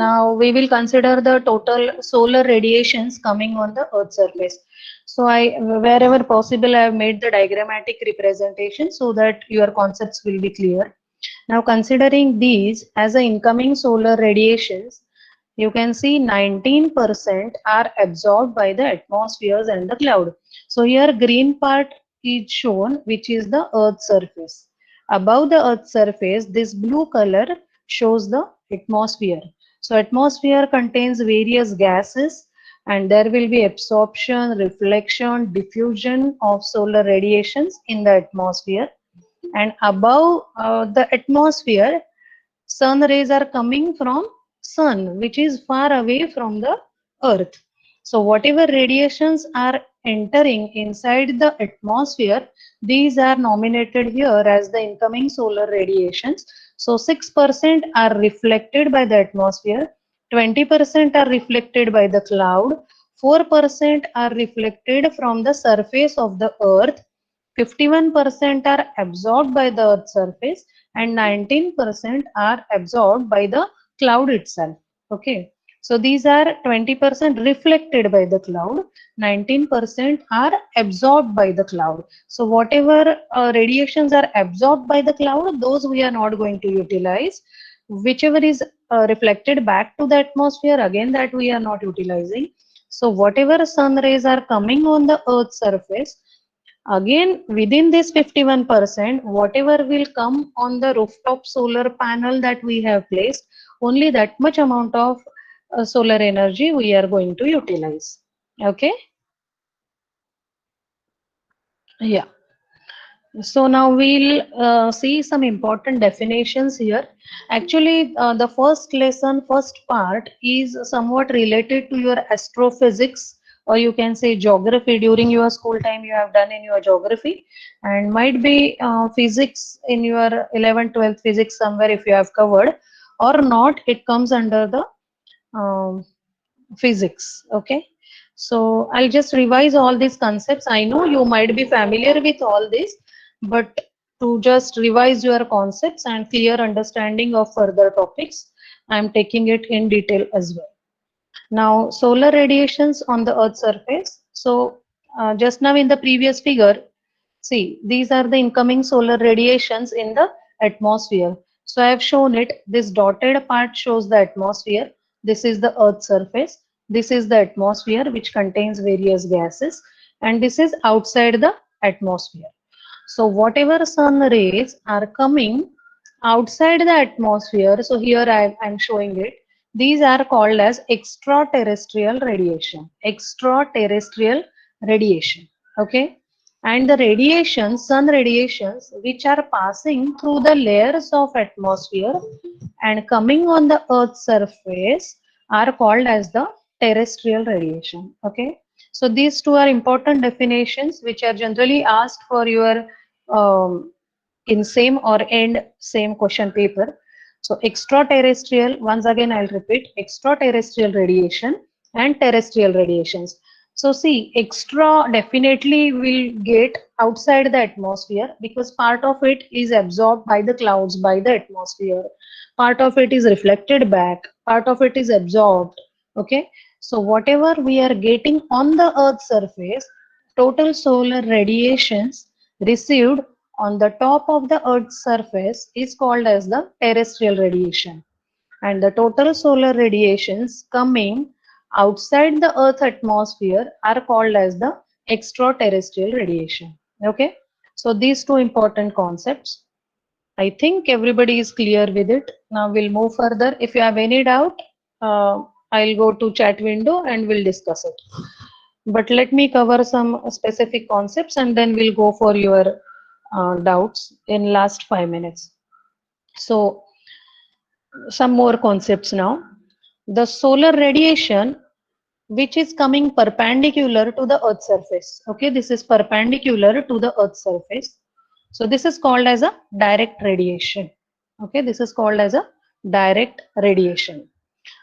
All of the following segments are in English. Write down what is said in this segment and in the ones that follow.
Now we will consider the total solar radiations coming on the Earth's surface. So wherever possible, I have made the diagrammatic representation so that your concepts will be clear. Now considering these as the incoming solar radiations, you can see 19% are absorbed by the atmospheres and the cloud. So here green part is shown, which is the Earth's surface. Above the Earth's surface, this blue color shows the atmosphere. So atmosphere contains various gases and there will be absorption, reflection, diffusion of solar radiations in the atmosphere. And above the atmosphere, sun rays are coming from sun, which is far away from the earth. So whatever radiations are entering inside the atmosphere, these are nominated here as the incoming solar radiations. So 6% are reflected by the atmosphere, 20% are reflected by the cloud, 4% are reflected from the surface of the earth, 51% are absorbed by the earth's surface, and 19% are absorbed by the cloud itself. Okay, so these are 20% reflected by the cloud, 19% are absorbed by the cloud. So whatever radiations are absorbed by the cloud, those we are not going to utilize. Whichever is reflected back to the atmosphere, again that we are not utilizing. So whatever sun rays are coming on the earth's surface, again, within this 51%, whatever will come on the rooftop solar panel that we have placed, only that much amount of solar energy we are going to utilize. Okay? Yeah. So now we'll see some important definitions here. Actually, the first lesson, first part is somewhat related to your astrophysics, or you can say geography. During your school time you have done in your geography, and might be physics in your 11th, 12th physics somewhere if you have covered, or not, it comes under the um, physics. Okay. So I'll just revise all these concepts. I know you might be familiar with all this, but to just revise your concepts and clear understanding of further topics, I'm taking it in detail as well. Now, solar radiations on the Earth's surface. So just now in the previous figure, see, these are the incoming solar radiations in the atmosphere. So I have shown it. This dotted part shows the atmosphere. This is the Earth's surface. This is the atmosphere, which contains various gases. And this is outside the atmosphere. So whatever sun rays are coming outside the atmosphere, so here I'm showing it. These are called as extraterrestrial radiation. Extraterrestrial radiation. Okay. And the radiations, sun radiations, which are passing through the layers of atmosphere and coming on the Earth's surface are called as the terrestrial radiation. Okay. So these two are important definitions which are generally asked for your in same or end same question paper. So extraterrestrial, once again I'll repeat, extraterrestrial radiation and terrestrial radiations. So see, extra definitely will get outside the atmosphere because part of it is absorbed by the clouds, by the atmosphere. Part of it is reflected back, part of it is absorbed. Okay. So whatever we are getting on the Earth's surface, total solar radiations received on the top of the Earth's surface is called as the terrestrial radiation. And the total solar radiations coming outside the Earth atmosphere are called as the extraterrestrial radiation. Okay. So these two important concepts. I think everybody is clear with it. Now we'll move further. If you have any doubt, I'll go to chat window and we'll discuss it. But let me cover some specific concepts and then we'll go for your doubts in last 5 minutes. So some more concepts now. The solar radiation which is coming perpendicular to the Earth's surface. Okay, this is perpendicular to the Earth's surface. So this is called as a direct radiation. Okay, this is called as a direct radiation.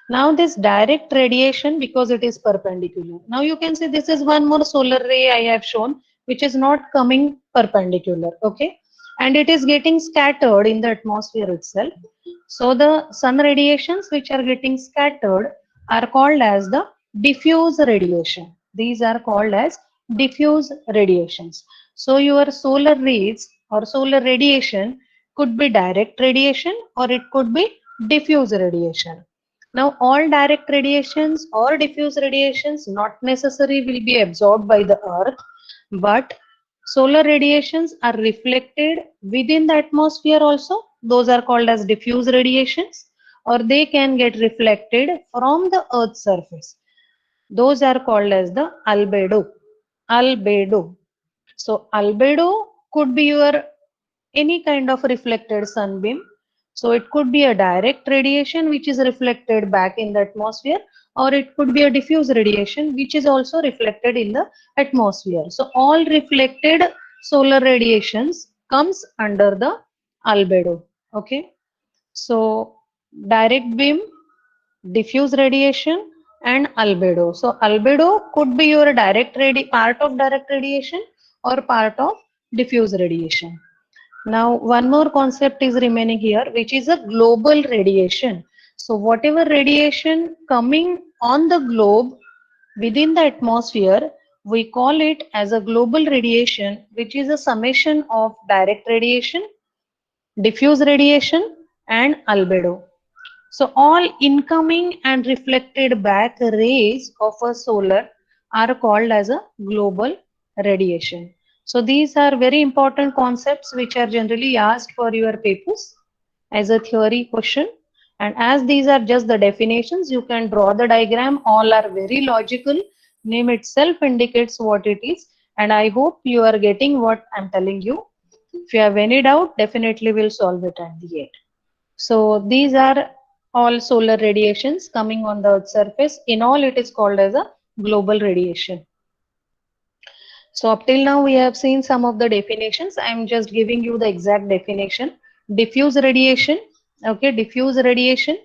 Now this direct radiation, because it is perpendicular. Now you can see this is one more solar ray I have shown, which is not coming perpendicular. Okay, and it is getting scattered in the atmosphere itself. So the sun radiations which are getting scattered are called as the diffuse radiation. These are called as diffuse radiations. So your solar rays or solar radiation could be direct radiation or it could be diffuse radiation. Now all direct radiations or diffuse radiations not necessarily will be absorbed by the earth, but solar radiations are reflected within the atmosphere also. Those are called as diffuse radiations, or they can get reflected from the earth's surface. Those are called as the albedo. Albedo. So albedo could be your any kind of reflected sunbeam. So it could be a direct radiation which is reflected back in the atmosphere, or it could be a diffuse radiation which is also reflected in the atmosphere. So all reflected solar radiations comes under the albedo. Okay. So direct beam, diffuse radiation and albedo. So albedo could be your part of direct radiation or part of diffuse radiation. Now, one more concept is remaining here, which is a global radiation. So, whatever radiation coming on the globe within the atmosphere, we call it as a global radiation, which is a summation of direct radiation, diffuse radiation, and albedo. So, all incoming and reflected back rays of a solar are called as a global radiation. So, these are very important concepts which are generally asked for your papers as a theory question. And as these are just the definitions, you can draw the diagram. All are very logical. Name itself indicates what it is. And I hope you are getting what I'm telling you. If you have any doubt, definitely we'll solve it at the end. So these are all solar radiations coming on the Earth's surface. In all, it is called as a global radiation. So up till now, we have seen some of the definitions. I am just giving you the exact definition. Diffuse radiation. Okay, diffuse radiation.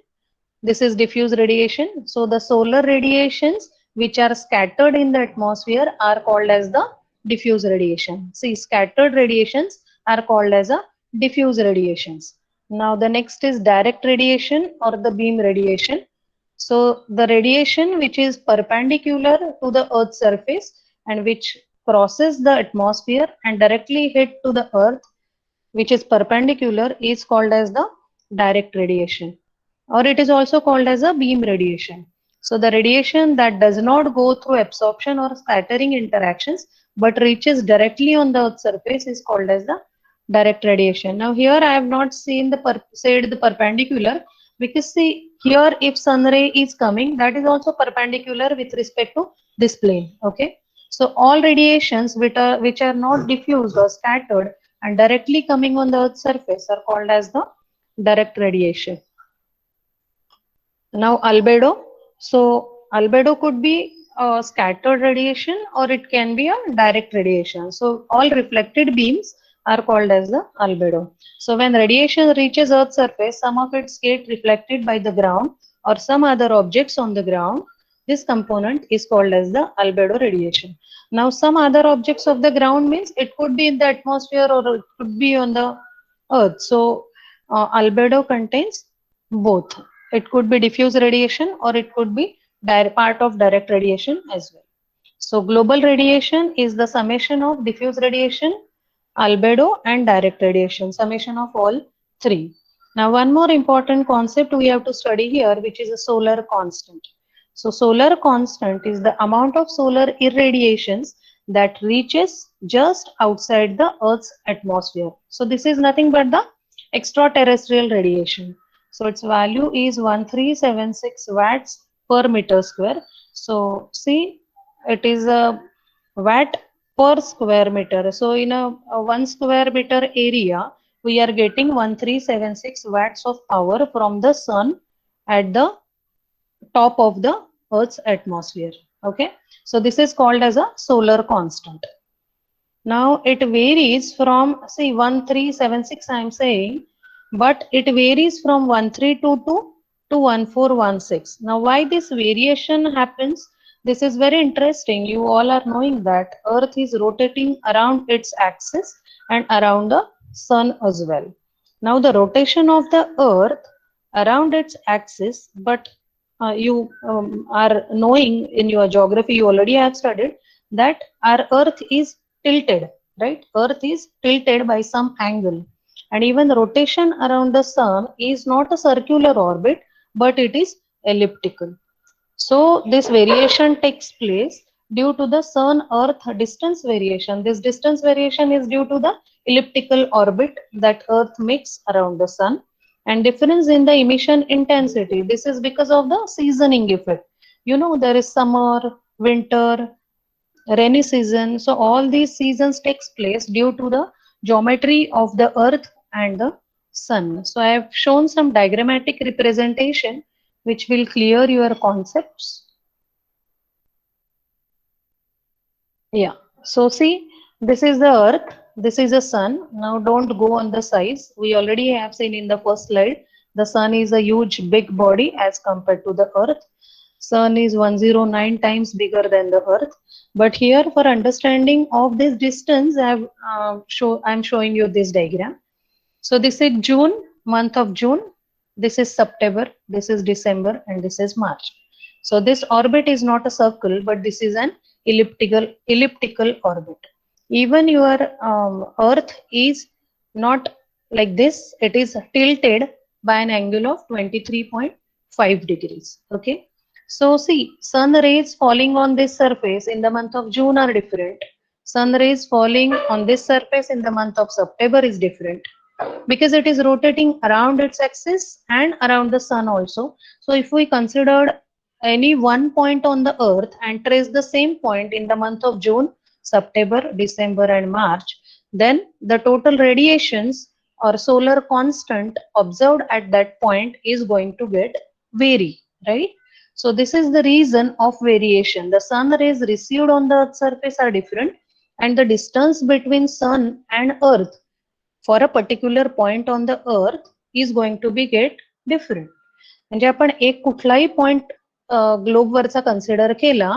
This is diffuse radiation. So the solar radiations which are scattered in the atmosphere are called as the diffuse radiation. See, scattered radiations are called as a diffuse radiations. Now the next is direct radiation or the beam radiation. So the radiation which is perpendicular to the Earth's surface and which crosses the atmosphere and directly hit to the Earth, which is perpendicular, is called as the direct radiation, or it is also called as a beam radiation. So the radiation that does not go through absorption or scattering interactions but reaches directly on the Earth's surface is called as the direct radiation. Now here I have not seen said the perpendicular, because see here if sun ray is coming, that is also perpendicular with respect to this plane. Okay. So all radiations which are not diffused or scattered and directly coming on the Earth's surface are called as the direct radiation. Now albedo. So albedo could be scattered radiation or it can be a direct radiation. So all reflected beams are called as the albedo. So when radiation reaches Earth's surface, some of it gets reflected by the ground or some other objects on the ground. This component is called as the albedo radiation. Now some other objects of the ground means it could be in the atmosphere or it could be on the Earth. So albedo contains both. It could be diffuse radiation or it could be part of direct radiation as well. So global radiation is the summation of diffuse radiation, albedo and direct radiation, summation of all three. Now one more important concept we have to study here, which is a solar constant. So solar constant is the amount of solar irradiations that reaches just outside the Earth's atmosphere. So this is nothing but the extraterrestrial radiation. So its value is 1376 watts per meter square. So see, it is a watt per square meter. So in a 1 square meter area, we are getting 1376 watts of power from the sun at the top of the Earth's atmosphere. Okay, so this is called as a solar constant. Now it varies from, see, 1376 I am saying, but it varies from 1322 to 1416. Now why this variation happens? This is very interesting. You all are knowing that Earth is rotating around its axis and around the sun as well. Now the rotation of the Earth around its axis, but you are knowing in your geography, you already have studied that our Earth is tilted, right? Earth is tilted by some angle, and even the rotation around the Sun is not a circular orbit, but it is elliptical. So this variation takes place due to the Sun-Earth distance variation. This distance variation is due to the elliptical orbit that Earth makes around the Sun, and difference in the emission intensity. This is because of the seasoning effect. You know, there is summer, winter, rainy season. So all these seasons takes place due to the geometry of the Earth and the Sun. So I have shown some diagrammatic representation which will clear your concepts. Yeah. So see, this is the Earth, this is the Sun. Now don't go on the size. We already have seen in the first slide, the Sun is a huge big body as compared to the Earth. Sun is 109 times bigger than the Earth. But here for understanding of this distance, I'm showing you this diagram. So this is June, month of June. This is September, this is December, and this is March. So this orbit is not a circle, but this is an elliptical orbit. Even your Earth is not like this. It is tilted by an angle of 23.5 degrees. Okay. So see, sun rays falling on this surface in the month of June are different. Sun rays falling on this surface in the month of September is different because it is rotating around its axis and around the sun also. So if we considered any one point on the earth and trace the same point in the month of June, September, December and March, then the total radiations or solar constant observed at that point is going to get vary, right? So this is the reason of variation. The sun rays received on the earth's surface are different, and the distance between sun and earth for a particular point on the earth is going to be get different. म्हणजे आपण एक कुठलाही point globe वरचा consider केला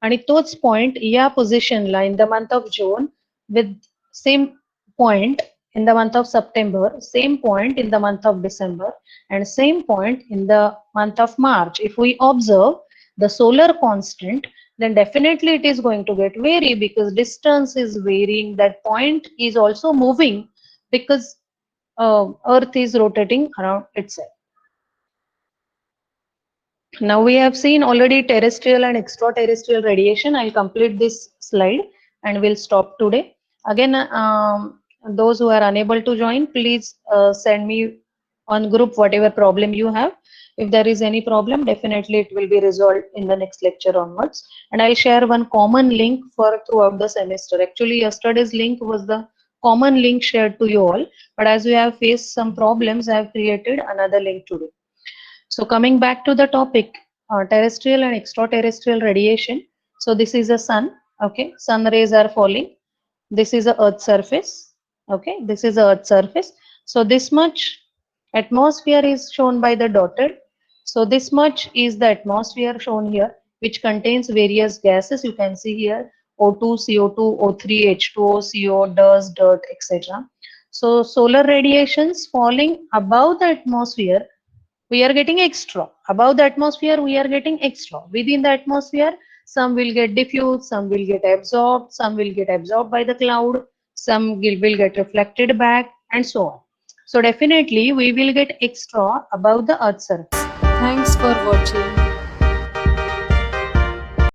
आणि तोच point या पोझिशनला in the month of June with same point in the month of September, same point in the month of December, and same point in the month of March. If we observe the solar constant, then definitely it is going to get vary because distance is varying. That point is also moving because Earth is rotating around itself. Now we have seen already terrestrial and extraterrestrial radiation. I'll complete this slide and we'll stop today. Again, those who are unable to join, please send me on group whatever problem you have. If there is any problem, definitely it will be resolved in the next lecture onwards. And I'll share one common link for throughout the semester. Actually, yesterday's link was the common link shared to you all. But as we have faced some problems, I have created another link today. So coming back to the topic, terrestrial and extraterrestrial radiation. So this is a sun. Okay, sun rays are falling. This is a earth surface. Okay, this is a earth surface. So this much atmosphere is shown by the dotted. So this much is the atmosphere shown here, which contains various gases. You can see here O2, CO2, O3, H2O, CO, dust, dirt, etc. So solar radiations falling above the atmosphere, we are getting extra. Above the atmosphere, we are getting extra. Within the atmosphere, some will get diffused, some will get absorbed, some will get absorbed by the cloud, some will get reflected back, and so on. So definitely, we will get extra above the Earth's surface. Thanks for watching.